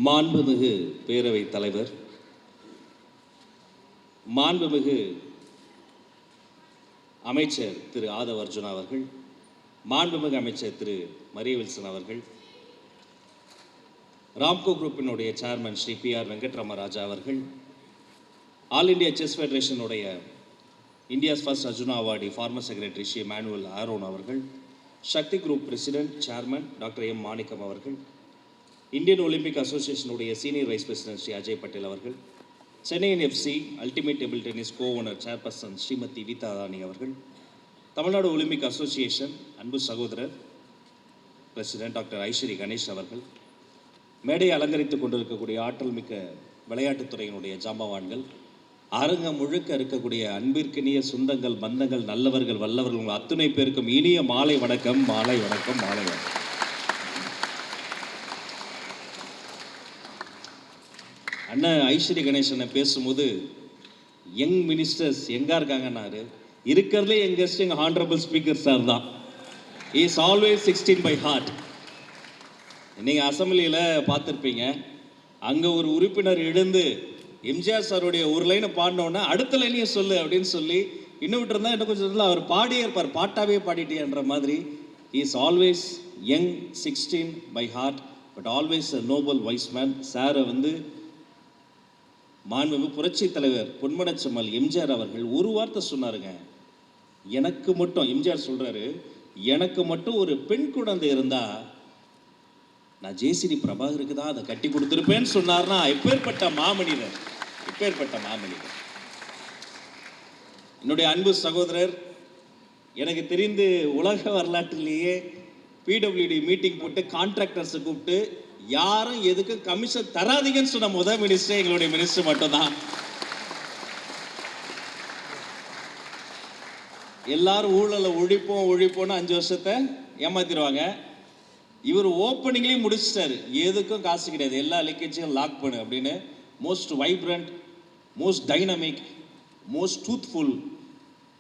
மாண்புமிகு பேரவைத் தலைவர், மாண்புமிகு அமைச்சர் திரு ஆதவ் அர்ஜுனா அவர்கள், மாண்புமிகு அமைச்சர் திரு மரிய வில்சன் அவர்கள், ராம்கோ குரூப்பினுடைய சேர்மன் ஸ்ரீ PR வெங்கட்ராமராஜா அவர்கள், ஆல் இண்டியா செஸ் ஃபெடரேஷனுடைய India's first Arjuna awardee former secretary Shri Manuel Aaron அவர்கள், Sakthi group president chairman doctor M Manickam அவர்கள், இந்தியன் ஒலிம்பிக் அசோசியேஷனுடைய senior vice president Shri Ajay Patel அவர்கள், Chennai FC ultimate table tennis co-owner chairperson Shrimati Veetha Rani அவர்கள், தமிழ்நாடு ஒலிம்பிக் அசோசியேஷன் அன்பு சகோதரர் பிரசிடென்ட் டாக்டர் ஐஸ்வரி கணேஷ் அவர்கள், மேடையை அலங்கரித்துக் கொண்டிருக்கக்கூடிய ஆற்றல் மிக்க விளையாட்டுத்துறையினுடைய ஜாம்பவான்கள், அரங்கம் முழுக்க இருக்கக்கூடிய அன்பிற்கினிய சொந்தங்கள், பந்தங்கள், நல்லவர்கள், வல்லவர்கள், உங்கள் அத்துணை பேருக்கும் இனிய மாலை வணக்கம், மாலை வணக்கம், மாலை வணக்கம். அண்ணன் ஐஸ்வரி கணேசனை பேசும்போது யங் மினிஸ்டர்ஸ் எங்கே இருக்காங்கன்னாரு. இருக்கிறதுலே யங்கஸ்ட் எங்கள் ஹானரபிள் ஸ்பீக்கர் சார் தான். Is always 16 by heart. நீங்கள் அசம்பிளியில் பார்த்துருப்பீங்க, அங்கே ஒரு உறுப்பினர் எழுந்து எம்ஜிஆர் சாருடைய ஒரு லைனை பாடினோன்னா அடுத்த லைனையும் சொல்லு அப்படின்னு சொல்லி இன்னும் விட்டுருந்தா இன்னும் கொஞ்சம் அவர் பாடியே இருப்பார், பாட்டாவே பாடிட்டேன்ற மாதிரி. Is always young 16 by heart but always a noble wise man. சாரை மாண்புமிகு புரட்சி தலைவர் பொன்மனச்செம்மல் எம்ஜிஆர் அவர்கள் ஒரு வார்த்தை சொன்னாருங்க. எனக்கு மட்டும் எம்ஜிஆர் சொல்றாரு, எனக்கு மட்டும் ஒரு பெண் குழந்தை இருந்தா நான் ஜேசிடி பிரபாகருக்கு தான் அதை கட்டி கொடுத்துருப்பேன்னு சொன்னார்னா எப்பேற்பட்ட மாமனிதர், எப்பேற்பட்ட மாமனிதர். என்னுடைய அன்பு சகோதரர், எனக்கு தெரிந்து உலக வரலாற்றிலேயே PWD மீட்டிங் போட்டு கான்ட்ராக்டர்ஸை கூப்பிட்டு யாரும் எதுக்கு கமிஷன் தராதீங்கன்னு சொன்ன முதல் மினிஸ்டர் எங்களுடைய மினிஸ்டர் மட்டும்தான். எல்லாரும் ஊழலை ஒழிப்போம்னு 5 வருஷத்தை ஏமாத்திடுவாங்க. இவர் ஓப்பனிங்லேயும் முடிச்சிட்டாரு, எதுக்கும் காசு கிடையாது, எல்லா லீக்கேஜையும் லாக் பண்ணு அப்படின்னு. Most vibrant, most dynamic, most truthful,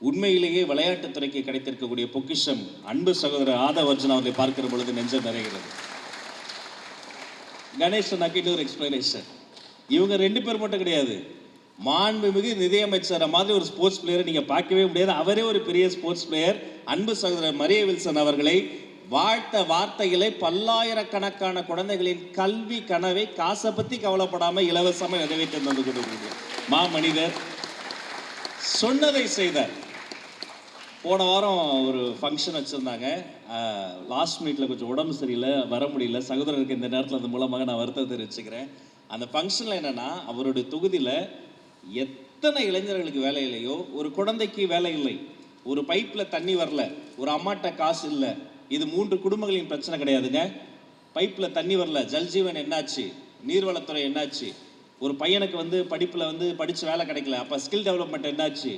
உண்மையிலேயே விளையாட்டுத்துறைக்கு கிடைத்திருக்கக்கூடிய பொக்கிஷம் அன்பு சகோதரர் ஆதவ் அர்ஜுனா அவர்களை பார்க்கிற பொழுது நெஞ்சம் நிறைகிறது. கணேசன் இன்னொரு எக்ஸ்பிளனேஷன், இவங்க 2 பேர் மட்டும் கிடையாது, மாண்புமிகு நிதியமைச்சரை மாதிரி ஒரு ஸ்போர்ட்ஸ் பிளேயரை நீங்க பார்க்கவே முடியாது. அவரே ஒரு பெரிய ஸ்போர்ட்ஸ் பிளேயர். அன்பு சகோதரர் மரிய வில்சன் அவர்களை வாழ்த்த வார்த்தைகளை பல்லாயிரக்கணக்கான குழந்தைகளின் கல்வி கனவை காசை பத்தி கவலைப்படாம இலவசமாக நிறைவேற்றி தந்து கொண்டிருக்கிறார் மாமனிதர். சொன்னதை செய்தார். போன வாரம் ஒரு ஃபங்க்ஷன் வச்சுருந்தாங்க, லாஸ்ட் மினிட்ல கொஞ்சம் உடம்பு சரியில்லை, வர முடியல. சகோதரருக்கு இந்த நேரத்தில் அது மூலமாக நான் வருத்தம் தெரிவிச்சுக்கிறேன். அந்த ஃபங்க்ஷனில் என்னென்னா, அவருடைய தொகுதியில் எத்தனை இளைஞர்களுக்கு வேலை இல்லையோ, ஒரு குழந்தைக்கு வேலை இல்லை, ஒரு பைப்பில் தண்ணி வரல, ஒரு அம்மாட்ட காசு இல்லை. இது 3 குடும்பங்களின் பிரச்சனை கிடையாதுங்க. பைப்பில் தண்ணி வரல, ஜல்ஜீவன் என்னாச்சு, நீர்வளத்துறை என்னாச்சு, ஒரு பையனுக்கு படிப்பில் படித்து வேலை கிடைக்கல, அப்போ ஸ்கில் டெவலப்மெண்ட் என்னாச்சு.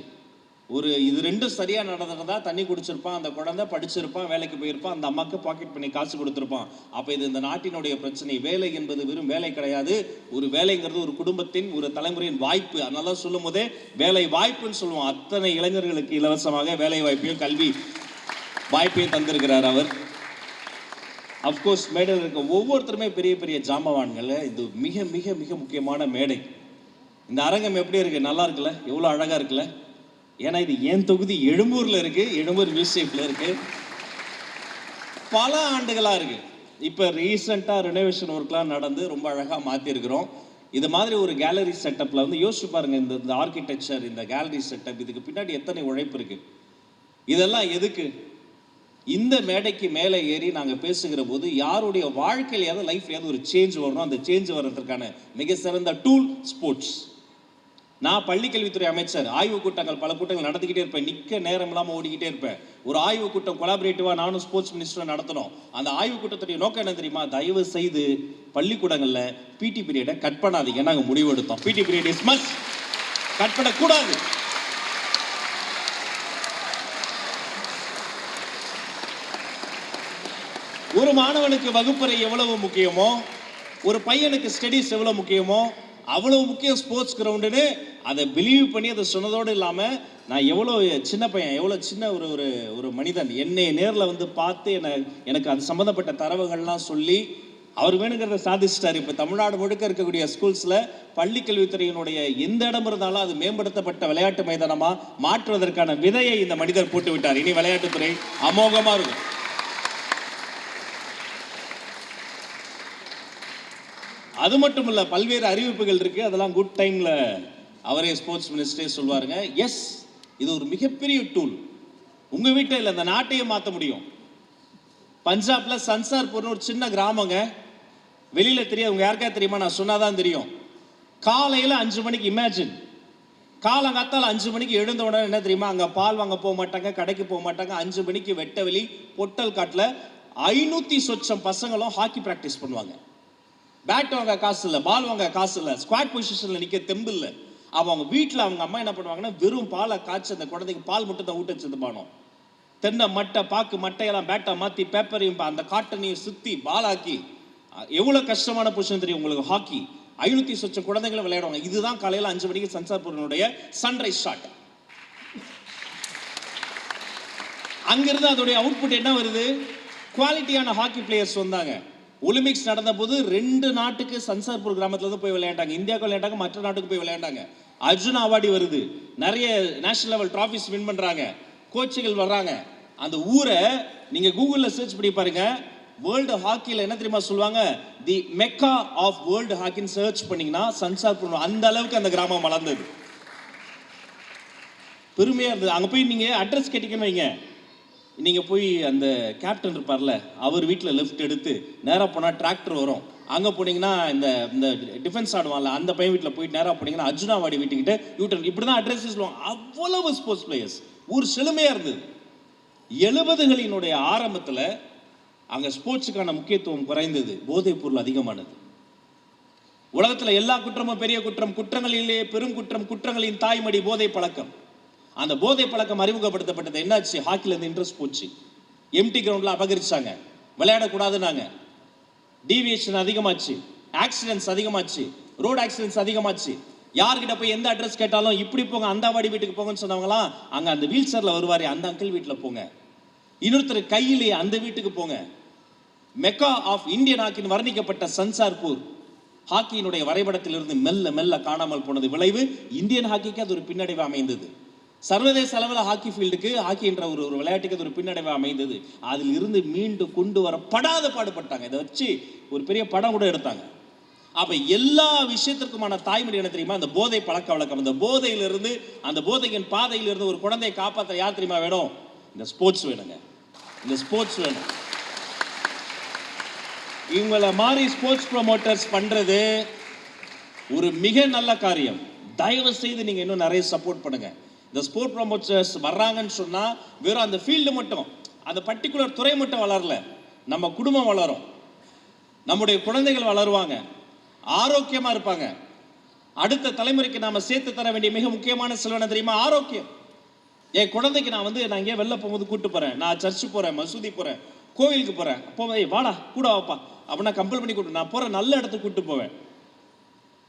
இது 2 சரியாக நடந்திருந்தா தண்ணி குடிச்சிருப்பான், அந்த குழந்தை படிச்சிருப்பான், வேலைக்கு போயிருப்பான், அந்த அம்மாவுக்கு பாக்கெட் பண்ணி காசு கொடுத்துருப்பான். அப்போ இது இந்த நாட்டினுடைய பிரச்சனை. வேலை என்பது வெறும் வேலை கிடையாது, ஒரு வேலைங்கிறது ஒரு குடும்பத்தின், ஒரு தலைமுறையின் வாய்ப்பு. அதனால சொல்லும் போதே வேலை வாய்ப்புன்னு சொல்லுவோம். அத்தனை இளைஞர்களுக்கு இலவசமாக வேலை வாய்ப்பையும் கல்வி வாய்ப்பையும் தந்திருக்கிறார் அவர். அப்கோர்ஸ் மேடையில் இருக்க ஒவ்வொருத்தருமே பெரிய பெரிய ஜாம்பவான்கள். இது மிக மிக மிக முக்கியமான மேடை. இந்த அரங்கம் எப்படி இருக்கு? நல்லா இருக்குல்ல? எவ்வளோ அழகா இருக்குல்ல? ஏன்னா இது என் தொகுதி எழும்பூர்ல இருக்கு, எழும்பூர் மியூசியம்ல இருக்கு, பல ஆண்டுகளா இருக்கு. இப்ப ரீசெண்டா ரெனோவேஷன் ஒர்க்லாம் நடந்து ரொம்ப அழகா மாத்திருக்கிறோம். இது மாதிரி ஒரு கேலரி செட்டப்ல யோசிச்சு பாருங்க, இந்த ஆர்கிடெக்சர், இந்த கேலரி செட்டப், இதுக்கு பின்னாடி எத்தனை உழைப்பு இருக்கு. இதெல்லாம் எதுக்கு? இந்த மேடைக்கு மேலே ஏறி நாங்கள் பேசுகிற போது யாருடைய வாழ்க்கையிலையாவது லைஃப்லையாவது ஒரு சேஞ்ச் வரணும். அந்த சேஞ்ச் வர்றதுக்கான மிக சிறந்த டூல் ஸ்போர்ட்ஸ். நான் பள்ளிக்கல்வித்துறை அமைச்சர், ஆய்வு கூட்டங்கள் பல கூட்டங்கள் நடத்திக்கிட்டே இருப்பேன், நிற்க நேரம் இல்லாமல் ஓடிக்கிட்டே இருப்பேன். ஒரு ஆய்வு கூட்டம் கொலாபரேட்டிவாக நானும் ஸ்போர்ட்ஸ் மினிஸ்டரும் நடத்தணும். அந்த ஆய்வு கூட்டத்துடைய நோக்கம் என்ன தெரியுமா? தயவு செய்து பள்ளிக்கூடங்களில் PT பீரியடை கட் பண்ணாதீங்க. நாங்கள் முடிவெடுத்தோம், PT period is must, cut பண்ணக்கூடாது. ஒரு மாணவனுக்கு வகுப்பறை எவ்வளவு முக்கியமோ, ஒரு பையனுக்கு ஸ்டடீஸ் எவ்வளவு முக்கியமோ, அவ்வளவு முக்கியம் ஸ்போர்ட்ஸ் கிரவுண்டுன்னு அதை பிலீவ் பண்ணி அதை சொன்னதோடு இல்லாமல், நான் எவ்வளோ சின்ன பையன், எவ்வளோ சின்ன ஒரு மனிதன், என்னை நேரில் பார்த்து எனக்கு அது சம்மந்தப்பட்ட தரவுகள்லாம் சொல்லி அவர் வேணுங்கிறத சாதிச்சிட்டாரு. இப்போ தமிழ்நாடு முழுக்க இருக்கக்கூடிய ஸ்கூல்ஸில் பள்ளி கல்வித்துறையினுடைய எந்த இடம் இருந்தாலும் அது மேம்படுத்தப்பட்ட விளையாட்டு மைதானமாக மாற்றுவதற்கான விதையை இந்த மனிதர் போட்டு விட்டார். இனி விளையாட்டுத்துறை அமோகமாக இருக்கும். அது மட்டும் இல்லை, பல்வேறு அறிவிப்புகள் இருக்குது. அதெல்லாம் குட் டைமில் அவரே ஸ்போர்ட்ஸ் மினிஸ்டரே சொல்வாருங்க. எஸ், இது ஒரு மிகப்பெரிய டூல். உங்கள் வீட்டில் இல்லை, இந்த நாட்டையே மாற்ற முடியும். பஞ்சாபில் சன்சார்பூர்னு ஒரு சின்ன கிராமங்க, வெளியில் தெரியாது. உங்க யாருக்கா தெரியுமா? நான் சொன்னாதான் தெரியும். காலையில் 5 மணிக்கு, இமேஜின், காலங்காத்தால் 5 மணிக்கு எழுந்த உடனே என்ன தெரியுமா, அங்கே பால் வாங்க போக மாட்டாங்க, கடைக்கு போக மாட்டாங்க. 5 மணிக்கு வெட்டவெளி பொட்டல் காட்டில் 500 சொச்சம் பசங்களும் ஹாக்கி ப்ராக்டிஸ் பண்ணுவாங்க. பேட் வாங்க காசு இல்லை, பால் வாங்க காசு இல்லை, ஸ்குவாட் பொசிஷனில் நிற்க தெம்பு இல்லை. அவங்க வீட்டில் அவங்க அம்மா என்ன பண்ணுவாங்கன்னா, வெறும் பாலை காய்ச்சி அந்த குழந்தைக்கு பால் மட்டும் தான் ஊட்ட வச்சுருப்பானோ. தென்னை மட்டை பாக்கு மட்டையெல்லாம் பேட்டை மாற்றி பேப்பரையும் அந்த காட்டனையும் சுற்றி பாலாக்கி, எவ்வளோ கஷ்டமான பொசிஷன் தெரியும் உங்களுக்கு. ஹாக்கி 500 சொச்சம் குழந்தைகளை விளையாடுவாங்க. இதுதான் காலையில் 5 மணிக்கு சன்சார்பூரினுடைய சன்ரைஸ் ஷாட். அங்கிருந்து அதோடைய அவுட்புட் என்ன வருது? குவாலிட்டியான ஹாக்கி பிளேயர்ஸ் வந்தாங்க. ஒலிம்பிக்ஸ் நடந்த போது 2 நாட்டுக்கு சன்சார்பூர் கிராமத்துல இருந்து போய் விளையாண்டாங்க. இந்தியாவுக்கு விளையாண்டாங்க, மற்ற நாட்டுக்கு போய் விளையாண்டாங்க. அர்ஜுனா அவார்டு வருது, நிறைய நேஷனல் லெவல் டிராஃபிஸ் வின் பண்றாங்க, கோச்சுகள் வர்றாங்க. அந்த ஊரை நீங்க கூகுள்ல சர்ச் பண்ணி பாருங்க. வேர்ல்டு ஹாக்கியில் என்ன தெரியுமா சொல்லுவாங்க? தி மெக்கா ஆஃப் வேர்ல்டு ஹாக்கின்னு சர்ச் பண்ணீங்கன்னா சன்சார்பூர், அந்த அளவுக்கு அந்த கிராமம் வளர்ந்தது. பெருமையா இருந்தது. அங்க போய் நீங்க அட்ரஸ் கேட்டீங்கன்னு வைங்க, நீங்க போய் அந்த கேப்டன் இருப்பார்ல, அவர் வீட்டில் லெஃப்ட் எடுத்து நேராக போனால் டிராக்டர் வரும். அங்கே போனீங்கன்னா இந்த இந்த டிஃபென்ஸ் ஆடுவான்ல, அந்த பையன் வீட்டில் போயிட்டு நேராக போனீங்கன்னா அர்ஜுனாவாடி வீட்டுக்கிட்ட யூட்டன். இப்படி தான் அட்ரஸ் சொல்லுவாங்க. அவ்வளவு ஸ்போர்ட்ஸ் பிளேயர்ஸ், ஊர் செழுமையாக இருந்தது. 70களினுடைய ஆரம்பத்தில் அங்கே ஸ்போர்ட்ஸுக்கான முக்கியத்துவம் குறைந்தது, போதைப் பொருள் அதிகமானது. உலகத்தில் எல்லா குற்றமும் பெரிய குற்றம், குற்றங்களிலே பெரும் குற்றம், குற்றங்களின் தாய்மடி போதை பழக்கம். அந்த போதை பழக்கம் அறிமுகப்படுத்தப்பட்டது. என்னாச்சு? ஹாக்கிலேருந்து இன்ட்ரெஸ்ட் போச்சு. எம்டி கிரவுண்டில் அபகரிச்சாங்க, விளையாடக்கூடாதுன்னாங்க. டீவியேஷன் அதிகமாச்சு, ஆக்சிடென்ட்ஸ் அதிகமாச்சு, ரோடு ஆக்சிடென்ட்ஸ் அதிகமாச்சு. யார்கிட்ட போய் எந்த அட்ரஸ் கேட்டாலும் இப்படி போங்க, அந்த வாடி வீட்டுக்கு போங்கன்னு சொன்னவங்களாம் அங்கே அந்த வீல் சேர்ல வருவாரு, அந்த அங்கிள் வீட்டில் போங்க. இன்னொருத்தர் கையிலே அந்த வீட்டுக்கு போங்க. மெக்கா ஆஃப் இந்தியன் ஹாக்கின் வர்ணிக்கப்பட்ட சன்சார்பூர் ஹாக்கியினுடைய வரைபடத்திலிருந்து மெல்ல மெல்ல காணாமல் போனது. விளைவு இந்தியன் ஹாக்கிக்கு அது ஒரு பின்னடைவு அமைந்தது. சர்வதேச அளவில் ஹாக்கி ஃபீல்டுக்கு, ஹாக்கி என்ற ஒரு விளையாட்டுக்கு அது ஒரு பின்னடைவு அமைந்தது. அதில் இருந்து மீண்டு கொண்டு வர படாத பாடுபட்டாங்க. இதை வச்சு ஒரு பெரிய படம் கூட எடுத்தாங்க. அப்ப எல்லா விஷயத்திற்குமான தாய்மொழி என்ன தெரியுமா? அந்த போதை பழக்க வழக்கம். அந்த போதையிலிருந்து, அந்த போதையின் பாதையிலிருந்து ஒரு குழந்தையை காப்பாற்ற யார் தெரியுமா வேணும்? இந்த ஸ்போர்ட்ஸ் வேணுங்க. இந்த ஸ்போர்ட்ஸ் வேணும். இவங்கள மாதிரி ஸ்போர்ட்ஸ் ப்ரொமோட்டர்ஸ் பண்றது ஒரு மிக நல்ல காரியம். தயவு செய்து நீங்க இன்னும் நிறைய சப்போர்ட் பண்ணுங்க. இந்த ஸ்போர்ட் ப்ரொமோட்டர்ஸ் வர்றாங்கன்னு சொன்னா வெறும் அந்த ஃபீல்டு மட்டும், அந்த பர்டிகுலர் துறை மட்டும் வளரல, நம்ம குடும்பம் வளரும், நம்முடைய குழந்தைகள் வளருவாங்க, ஆரோக்கியமா இருப்பாங்க. அடுத்த தலைமுறைக்கு நாம சேர்த்து தர வேண்டிய மிக முக்கியமான செல்வம் தெரியுமா? ஆரோக்கியம். என் குழந்தைக்கு நான் எங்கேயா வெளில போகும்போது கூட்டு போறேன், நான் சர்ச்சு போறேன், மசூதி போறேன், கோவிலுக்கு போறேன், அப்போ வாடா கூட வாப்பா அப்படின்னா கம்பல் பண்ணி கூட்டு, நான் போற நல்ல இடத்துக்கு கூட்டு போவேன்.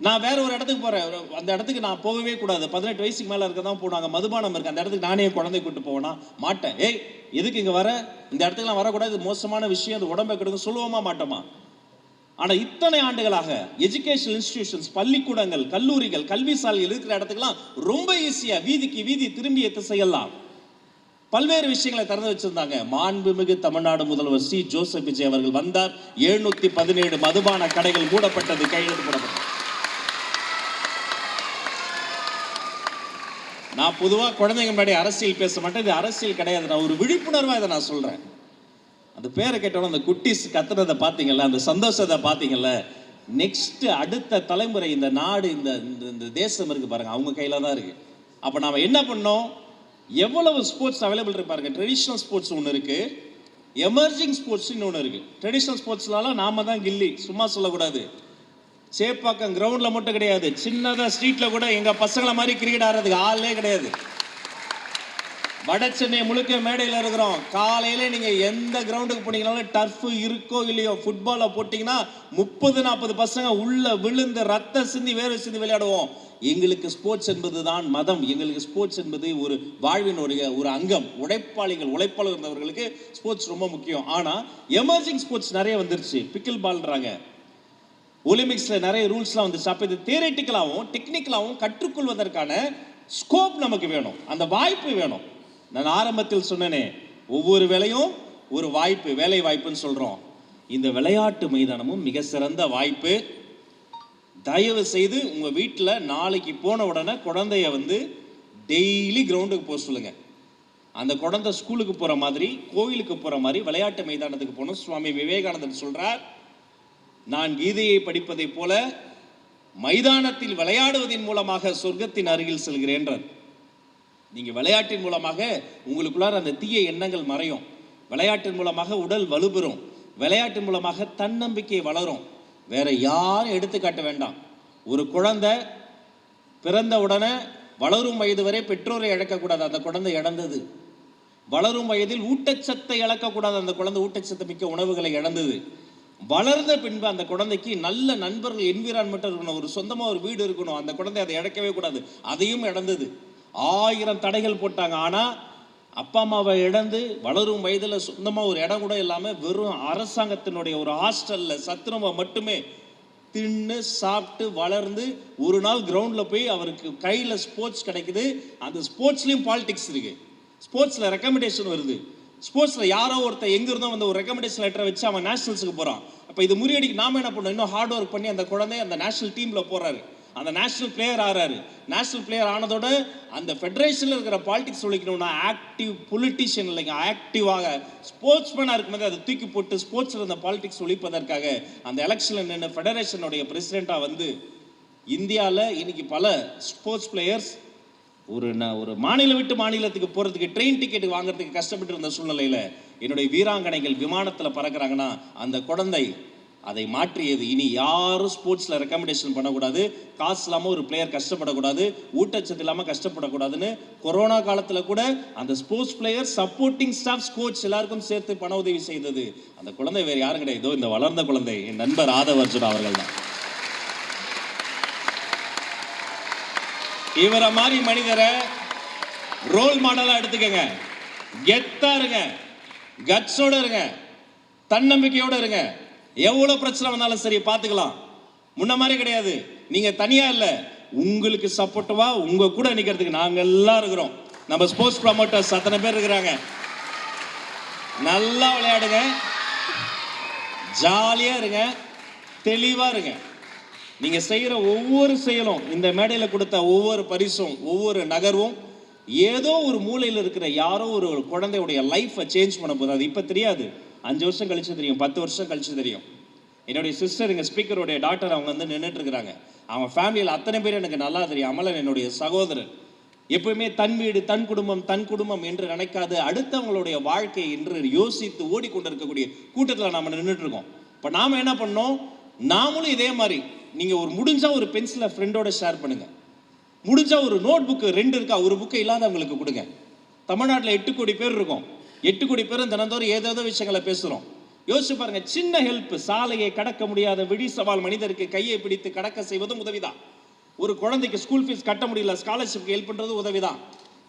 நான் வேற ஒரு இடத்துக்கு போறேன், அந்த இடத்துக்கு நான் போகவே கூடாது, 18 வயசுக்கு மேல இருக்க தான் போனாங்க, மதுபானம் இருக்கு, அந்த இடத்துக்கு நானே குழந்தை கூட்டு போவேனா? மாட்டேன். ஏய் எதுக்கு இங்க வர, இந்த இடத்துக்குலாம் வரக்கூடாது, மோசமான விஷயம், அது உடம்பை கெடுக்கும் சொல்லுவோமா மாட்டோமா? ஆனா இத்தனை ஆண்டுகளாக எஜுகேஷனல் இன்ஸ்டிடியூஷன்ஸ், பள்ளிக்கூடங்கள், கல்லூரிகள், கல்வி சாலைகள் இருக்கிற இடத்துக்குலாம் ரொம்ப ஈஸியா வீதிக்கு வீதி திரும்பிய திசையெல்லாம் பல்வேறு விஷயங்களை திறந்து வச்சிருந்தாங்க. மாண்புமிகு தமிழ்நாடு முதல்வர் சி ஜோசப் விஜய் அவர்கள் வந்தார். 717 மதுபான கடைகள் மூடப்பட்டது, கையெழுத்து போடப்பட்டது. நான் பொதுவா குழந்தைங்க முன்னாடி அரசியல் பேச மாட்டேன், இது அரசியல் கிடையாது, நான் ஒரு விழிப்புணர்வா இதை நான் சொல்றேன். அந்த பேரை கேட்டோம், அந்த குட்டிஸ் கத்துறதை பார்த்தீங்கல்ல, அந்த சந்தோஷத்தை பார்த்தீங்கல்ல. நெக்ஸ்ட் அடுத்த தலைமுறை இந்த நாடு, இந்த தேசம் இருக்கு பாருங்க, அவங்க கையில தான் இருக்கு. அப்ப நாம என்ன பண்ணோம்? எவ்வளவு ஸ்போர்ட்ஸ் அவைலபிள் இருக்கு பாருங்க. ட்ரெடிஷனல் ஸ்போர்ட்ஸ் ஒன்று இருக்கு, எமர்ஜிங் ஸ்போர்ட்ஸ் ஒன்று இருக்கு. ட்ரெடிஷனல் ஸ்போர்ட்ஸ்லாம் நாம தான் கில்லி, சும்மா சொல்லக்கூடாது. சேப்பாக்கம் கிரவுண்ட்ல மட்டும் கிடையாது, சின்னதா ஸ்ட்ரீட்ல கூட எங்க பசங்களை மாதிரி கிரிக்கெட் ஆடுறதுக்கு ஆளே கிடையாது. வட சென்னை முழுக்க மேடையில் இருக்கிறோம். காலையில நீங்க எந்த கிரவுண்டுக்கு போனீங்கனாலும் டர்ஃப் இருக்கோ இல்லையோ, ஃபுட்பாலை போட்டீங்கன்னா 30-40 பசங்க உள்ள விழுந்து ரத்த சிந்தி வேர்வை சிந்தி விளையாடுவோம். எங்களுக்கு ஸ்போர்ட்ஸ் என்பது தான் மதம். எங்களுக்கு ஸ்போர்ட்ஸ் என்பது ஒரு வாழ்வினுடைய ஒரு அங்கம். உழைப்பாளர் இருந்தவர்களுக்கு ஸ்போர்ட்ஸ் ரொம்ப முக்கியம். ஆனா எமர்ஜிங் ஸ்போர்ட்ஸ் நிறைய வந்துருச்சு. பிக்கிள் பால்ன்றாங்க, ஒலிம்பிக்ஸ்ல நிறைய ரூல்ஸ்லாம் வந்துச்சு. அப்ப இது தியரிட்டிக்கலாவும் டெக்னிக்கலாவும் கற்றுக்கொள்வதற்கான ஸ்கோப் நமக்கு வேணும், அந்த வாய்ப்பு வேணும். நான் ஆரம்பத்தில் சொன்னேனே, ஒவ்வொரு வேலையும் ஒரு வாய்ப்பு, வேலை வாய்ப்புன்னு சொல்றோம். இந்த விளையாட்டு மைதானமும் மிக சிறந்த வாய்ப்பு. தயவு செய்து உங்க வீட்டில் நாளைக்கு போன உடனே குழந்தைய டெய்லி கிரவுண்டுக்கு போக சொல்லுங்க. அந்த குழந்தை ஸ்கூலுக்கு போற மாதிரி, கோயிலுக்கு போற மாதிரி விளையாட்டு மைதானத்துக்கு போகணும். சுவாமி விவேகானந்தர் சொல்றார், நான் கீதையை படிப்பதை போல மைதானத்தில் விளையாடுவதன் மூலமாக சொர்க்கத்தின் அருகில் செல்கிறேன்றார். நீங்க விளையாட்டின் மூலமாக உங்களுக்குள்ளார அந்த தீய எண்ணங்கள் மறையும். விளையாட்டின் மூலமாக உடல் வலுப்பெறும். விளையாட்டின் மூலமாக தன்னம்பிக்கை வளரும். வேற யாரும் எடுத்துக்காட்ட வேண்டாம். ஒரு குழந்தை பிறந்த உடனே வளரும் வயது வரை பெற்றோரை இழக்கக்கூடாது, அந்த குழந்தை இழந்தது. வளரும் வயதில் ஊட்டச்சத்தை இழக்கக்கூடாது, அந்த குழந்தை ஊட்டச்சத்து மிக்க உணவுகளை இழந்தது. வளர்ந்த பின்பு அந்த குழந்தைக்கு நல்ல நண்பர்கள், என்விரான்மெண்ட் இருக்கணும், ஒரு சொந்தமாக ஒரு வீடு இருக்கணும், அந்த குழந்தை அதை இழக்கவே கூடாது, அதையும் இழந்தது. 1000 தடைகள் போட்டாங்க. ஆனால் அப்பா அம்மாவை இழந்து வளரும் வயதில் சொந்தமாக ஒரு இடம் கூட இல்லாமல் வெறும் அரசாங்கத்தினுடைய ஒரு ஹாஸ்டலில் சத்துணவை மட்டுமே தின்னு சாப்பிட்டு வளர்ந்து ஒரு நாள் கிரவுண்டில் போய் அவருக்கு கையில் ஸ்போர்ட்ஸ் கிடைக்குது. அந்த ஸ்போர்ட்ஸ்லேயும் பாலிடிக்ஸ் இருக்குது. ஸ்போர்ட்ஸில் ரெக்கமெண்டேஷன் வருது. ஸ்போர்ட்ஸில் யாரோ ஒருத்தர் எங்கிருந்தோ ஒரு ரெக்கமெண்டேஷன் லெட்டரை வச்சு அவன் நேஷனல்ஸுக்கு போகிறான். அப்போ இது முறியடிக்கு நாம என்ன பண்ணோம், இன்னும் ஹார்ட் ஒர்க் பண்ணி அந்த குழந்தை அந்த நேஷனல் டீமில் போகிறாரு, அந்த நேஷனல் பிளேயர் ஆகிறாரு. நேஷனல் பிளேயர் ஆனதோட அந்த ஃபெடரேஷனில் இருக்கிற பாலிடிக்ஸ் சொல்லிக்கணும்னா ஆக்டிவ் பொலிட்டிஷியன் இல்லைங்க, ஆக்டிவாக ஸ்போர்ட்ஸ்மேனாக இருக்கும்போது அதை தூக்கி போட்டு ஸ்போர்ட்ஸில் அந்த பாலிடிக்ஸ் ஒழிப்பதற்காக அந்த எலெக்ஷனில் நின்று ஃபெடரேஷனுடைய பிரசிடெண்ட்டாக இந்தியாவில் இன்னைக்கு பல ஸ்போர்ட்ஸ் பிளேயர்ஸ் ஒரு மாநிலம் விட்டு மாநிலத்துக்கு போகிறதுக்கு ட்ரெயின் டிக்கெட் வாங்குறதுக்கு கஷ்டப்பட்டு இருந்த சூழ்நிலையில் என்னுடைய வீராங்கனைகள் விமானத்தில் பறக்கிறாங்கன்னா அந்த குழந்தை அதை மாற்றியது. இனி யாரும் ஸ்போர்ட்ஸில் ரெக்கமெண்டேஷன் பண்ணக்கூடாது, காசு இல்லாமல் ஒரு பிளேயர் கஷ்டப்படக்கூடாது, ஊட்டச்சத்து இல்லாமல் கஷ்டப்படக்கூடாதுன்னு கொரோனா காலத்தில் கூட அந்த sports player supporting staffs coach எல்லாருக்கும் சேர்த்து பண உதவி செய்தது. அந்த குழந்தை வேறு யாரும் கிடையாது, இந்த வளர்ந்த குழந்தை என் நண்பர் ஆதவர்ஜுன் அவர்கள் தான். இவரை மாதிரி மனிதரை ரோல் மாடலா எடுத்துக்கங்க. கெத்தா இருங்க, கட்ஸோட இருங்க, தன்னம்பிக்கையோட இருங்க. எவ்வளவு பிரச்சனை வந்தாலும் சரி பார்த்துக்கலாம். முன்ன மாதிரி கிடையாது. நீங்க தனியா இல்ல, உங்களுக்கு சப்போர்ட்டிவா உங்க கூட நிக்கிறதுக்கு நாங்க எல்லாம் இருக்கிறோம். நம்ம ஸ்போர்ட்ஸ் ப்ரமோட்டர்ஸ் அத்தனை பேர் இருக்கிறாங்க. நல்லா விளையாடுங்க, ஜாலியா இருங்க, தெளிவா இருங்க. நீங்க செய்யற ஒவ்வொரு செயலும், இந்த மேடையில் கொடுத்த ஒவ்வொரு பரிசும், ஒவ்வொரு நகர்வும் ஏதோ ஒரு மூலையில் இருக்கிற யாரோ ஒரு குழந்தையுடைய லைஃப்பை சேஞ்ச் பண்ண போகுது. அது இப்போ தெரியாது, 5 வருஷம் கழிச்சு தெரியும், 10 வருஷம் கழிச்சு தெரியும். என்னுடைய சிஸ்டர், எங்கள் ஸ்பீக்கருடைய டாக்டர், அவங்க நின்றுட்டு இருக்கிறாங்க. அவங்க ஃபேமிலியில் அத்தனை பேர் எனக்கு நல்லா தெரியும். அமலன் என்னுடைய சகோதரர். எப்பவுமே தன் வீடு தன் குடும்பம் என்று நினைக்காது அடுத்தவங்களுடைய வாழ்க்கை என்று யோசித்து ஓடிக்கொண்டிருக்கக்கூடிய கூட்டத்தில் நாம் நின்றுட்டு இருக்கோம். இப்போ நாம் என்ன பண்ணோம், நாமளும் இதே மாதிரி நீங்கள் முடிஞ்சா ஒரு பென்சிலை ஃப்ரெண்டோட ஷேர் பண்ணுங்க. முடிஞ்சா ஒரு நோட் புக்கு 2 இருக்கா, ஒரு புக்கை இல்லாதவங்களுக்கு கொடுங்க. தமிழ்நாட்டில் 8 கோடி பேர் இருக்கும். 8 கோடி பேரும் தினந்தோறும் ஏதேதோ விஷயங்களை பேசுகிறோம். யோசிச்சு பாருங்க, சின்ன ஹெல்ப். சாலையை கடக்க முடியாத விடி சவால் மனிதருக்கு கையை பிடித்து கடக்க செய்வதும் உதவிதான். ஒரு குழந்தைக்கு ஸ்கூல் ஃபீஸ் கட்ட முடியல, ஸ்காலர்ஷிப்க்கு ஹெல்ப் பண்ணுறது உதவிதான்.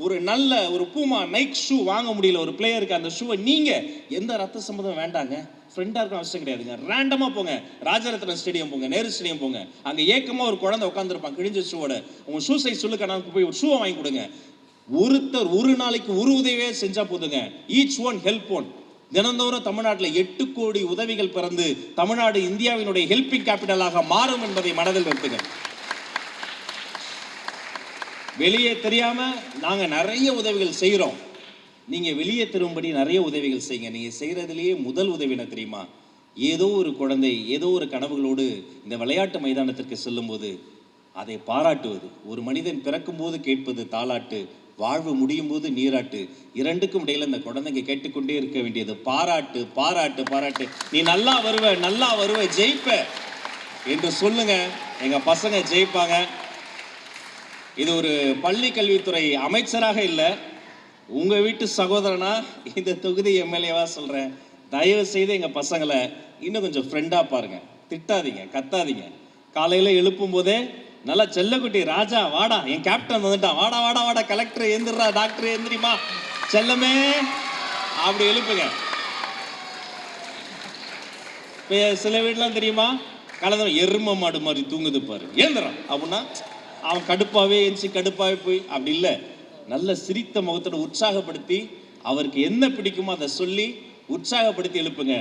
ஒரு நல்ல ஒரு பூமா நைக் ஷூ வாங்க முடியல ஒரு பிளேயருக்கு, அந்த ஷூவை நீங்கள் எந்த ரத்த சம்பந்தம் வேண்டாங்க, ஃப்ரெண்டாக இருக்க அவசியம் கிடையாதுங்க, ரேண்டமாக போங்க, ராஜரத்னம் ஸ்டேடியம் போங்க, நேரு ஸ்டேடியம் போங்க. அங்கே ஏக்கமாக ஒரு குழந்தை உட்காந்துருப்பான் கிழிஞ்ச ஷூவோட. உங்கள் ஷூ சைஸ் சொல்லுங்க, நான் போய் ஒரு ஷூவை வாங்கி கொடுங்க. ஒருத்தர் ஒரு நாளைக்கு ஒரு உதவியே செஞ்சால் போதுங்க. Each one help one. தினந்தோறும் தமிழ்நாட்டில் 8 கோடி உதவிகள் பிறந்து தமிழ்நாடு இந்தியாவினுடைய ஹெல்பிங் கேபிட்டலாக மாறும் என்பதை மனதில் நிறுத்துங்க. வெளியே தெரியாம நாங்க நிறைய உதவிகள் செய்கிறோம். நீங்க வெளியே திரும்படி நிறைய உதவிகள் செய்யுங்க. நீங்க செய்யறதுலேயே முதல் உதவி என்ன தெரியுமா? ஏதோ ஒரு குழந்தை ஏதோ ஒரு கனவுகளோடு இந்த விளையாட்டு மைதானத்திற்கு செல்லும் போது அதை பாராட்டுவது. ஒரு மனிதன் பிறக்கும் போது கேட்பது தாலாட்டு, வாழ்வு முடியும் போது நீராட்டு. இரண்டுக்கும் இடையில இந்த குழந்தைங்க கேட்டுக்கொண்டே இருக்க வேண்டியது பாராட்டு, பாராட்டு, பாராட்டு. நீ நல்லா வருவ, ஜெயிப்ப என்று சொல்லுங்க. எங்க பசங்க ஜெயிப்பாங்க. இது ஒரு பள்ளி கல்வித்துறை அமைச்சராக இல்லை, உங்க வீட்டு சகோதரனா இந்த தொகுதி எம்எல்ஏவா சொல்றேன், தயவு செய்து எங்க பசங்களை இன்னும் கொஞ்சம் ஃப்ரெண்டா பாருங்க. திட்டாதீங்க, கத்தாதீங்க. காலையில எழுப்பும் போதே நல்லா செல்லக்குட்டி ராஜா வாடா, என் கேப்டன் வந்துட்டான், வாடா வாடா வாடா, கலெக்டர் எந்திரா, டாக்டர் எந்திரிமா, செல்லமே அப்படி எழுப்புங்க. சில வீடுலாம் தெரியுமா, காலையில எரும மாடு மாதிரி தூங்குது பாரு, ஏந்திரம் அப்படின்னா அவன் கடுப்பாவே எந்திச்சு கடுப்பாவே போய் அப்படி இல்லை. நல்ல சிரித்த முகத்தோட உற்சாகப்படுத்தி அவருக்கு என்ன பிடிக்குமோ அதை சொல்லி உற்சாகப்படுத்தி எழுப்புங்க.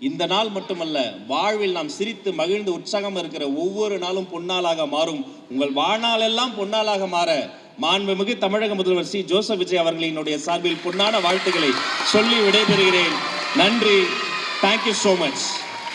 இந்த நாள் மட்டுமல்ல, வாழ்வில் நாம் சிரித்து மகிழ்ந்து உற்சாகம் இருக்கிற ஒவ்வொரு நாளும் பொன்னாளாக மாறும். உங்கள் வாழ்நாள் எல்லாம் பொன்னாளாக மாற மாண்புமிகு தமிழக முதல்வர் சி ஜோசப் விஜய் அவர்களினுடைய சார்பில் பொன்னான வாழ்த்துக்களை சொல்லி விடைபெறுகிறேன். நன்றி. Thank you so much.